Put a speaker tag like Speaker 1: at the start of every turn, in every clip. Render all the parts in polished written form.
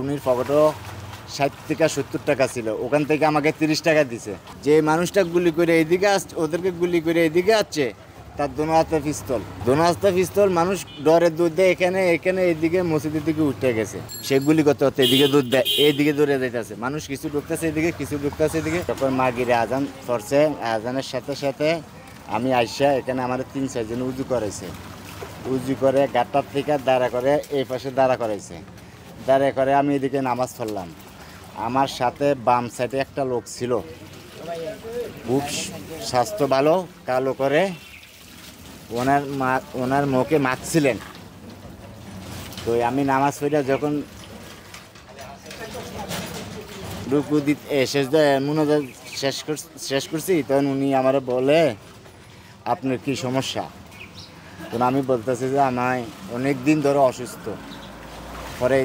Speaker 1: উনির পকেটও 60 থেকে 70 টাকা ছিল, ওখান থেকে আমাকে 30 টাকা দিছে। যে মানুষটা গুলি করে এদিকে আসছে, ওদেরকে গুলি করে এদিকে আসছে, তার দোনো হাতে পিস্তল। মানুষ ডরে দুধ দেয়, এখানে এদিকে মসজিদের দিকে উঠে গেছে। সে গুলি করতে করতে এদিকে দুধ দেয়, এইদিকে দৌড়ে যাইতেছে, মানুষ কিছু ঢুকতেছে এদিকে, কিছু ঢুকতেছে এদিকে। তখন মাগিরে আজান পড়ছে, আজানের সাথে সাথে আমি আইসা এখানে আমার 3-4 জন উজু করাইছে। উজু করে গাটটার থেকে দাঁড়া করে এই পাশে দাঁড়া করাইছে। দাঁড়া করে আমি এদিকে নামাজ পড়লাম। আমার সাথে বাম সাইডে একটা লোক ছিল, খুব স্বাস্থ্য ভালো, কালো করে, ওনার মুখে মাখছিলেন। তো আমি নামাজ পড়ে যখন রুকু দিতে শেষ করছি, তখন উনি আমার বলে, আপনার কি সমস্যা? তখন আমি বলতেছি যে আমি অনেক দিন ধরে অসুস্থ, পরে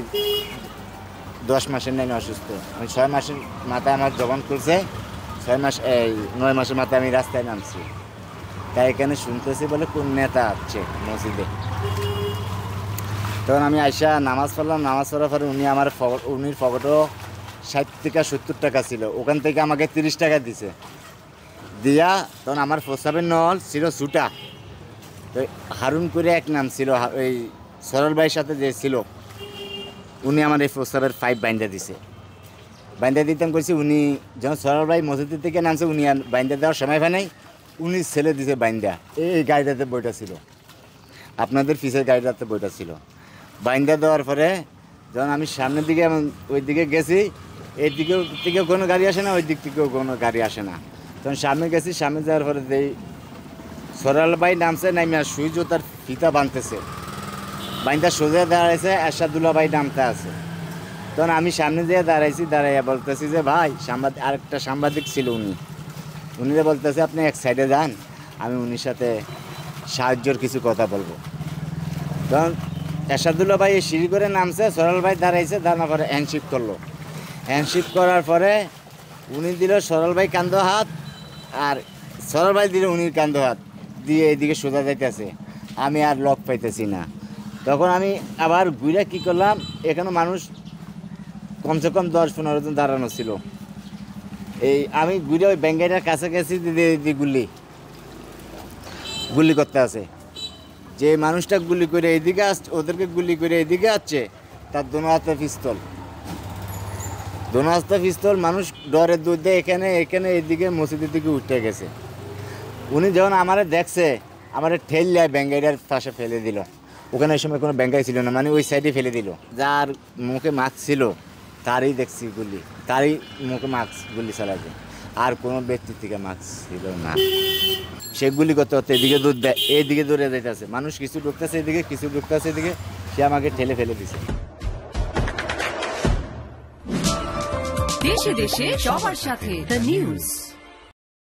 Speaker 1: 10 মাসের নাই অসুস্থ। আমি 6 মাসের মাথায় আমার জবান খুলছে, 9 মাসের মাথায় আমি রাস্তায় নামছি। তাই এখানে শুনতেছি বলে কোন নেতা আসছে মসজিদে। তখন আমি আইসা নামাজ পড়লাম। নামাজ পড়ার পরে উনির পকেটও 60 থেকে 70 টাকা ছিল, ওখান থেকে আমাকে 30 টাকা দিছে। দিয়া তখন আমার প্রস্তাবের নল ছিল ছুটা। তো হারুন করে এক নাম ছিল, ওই সরল ভাইয়ের সাথে যে ছিল, উনি আমার এই প্রস্তাবের 5 বাইন্দা দিছে। বাইন্দা দিতাম করছি, উনি যখন সরল ভাই মসজিদের থেকে নামছে, উনি আর বাইন্দা দেওয়ার সময় পায় নাই, উনি ছেলে দিছে বাইন্দা। এই গাড়িটাতে বইটা ছিল, আপনাদের পিছের গাড়িটাতে বইটা ছিল। বাইন্দা দেওয়ার পরে যখন আমি সামনের দিকে ওই দিকে গেছি, এই দিকেও থেকেও কোনো গাড়ি আসে না, ওই দিক থেকেও কোনো গাড়ি আসে না। তখন সামনে গেছি, সামনে যাওয়ার পরে এই সরল ভাই নামছে, নামিয়া সুই জোতার ফিতা বাঁধতেছে, বাইন্দা সোজা দাঁড়াইছে, এরশাদুল্লাহ ভাই নামতে আছে। তখন আমি সামনে দিয়ে দাঁড়াইয়া বলতেছি যে ভাই, আরেকটা সাংবাদিক ছিল, উনি বলতেছে আপনি এক সাইডে যান, আমি উনির সাথে সাহায্যের কিছু কথা বলবো। তখন এরশাদুল্লাহ ভাই সিঁড়ি করে নামছে, সরল ভাই দাঁড়াইছে, দাঁড়ানোর পরে হ্যান্ডশিপ করলো। হ্যান্ডশিপ করার পরে উনি দিল সরল ভাই কান্দ হাত, আর সরল ভাই দিল উনির কান্দ হাত দিয়ে এইদিকে সোজা যাইতেছে। আমি আর লক পাইতেছি না। তখন আমি আবার ঘুরে কী করলাম, এখানে মানুষ কমসে কম 10-15 জন দাঁড়ানো ছিল। এই আমি ঘুরে ওই ব্যাঙ্গাইটার কাছাকাছি গুলি করতে আছে। যে মানুষটা গুলি করে এদিকে আসছে, ওদেরকে গুলি করে এদিকে আসছে, তার দোনো হাতে পিস্তল। মানুষ ডরে দুধ দেয়, এখানে এদিকে মসজিদের দিকে উঠে গেছে। উনি যখন আমারে দেখছে, আমারে ঠেললে ব্যাঙ্গাইটার পাশে ফেলে দিল। ওখানে ওই সময় কোনো ব্যাঙ্গাই ছিল না, মানে ওই সাইডে ফেলে দিল। যার মুখে মাস্ক ছিল তারই দেখছি তারই মুখে গুলি চালাছে, আর কোনো ব্যক্তির থেকে মাস্ক ছিল না। সে গুলি করতে করতে এদিকে দুধ দেয়, এইদিকে দৌড়ে যাইতেছে, মানুষ কিছু ঢুকতেছে এদিকে, কিছু ঢুকতেছে এদিকে। সে আমাকে ঠেলে ফেলে দিছে।
Speaker 2: দেশে দেশে সবার সাথে দ্য নিউজ।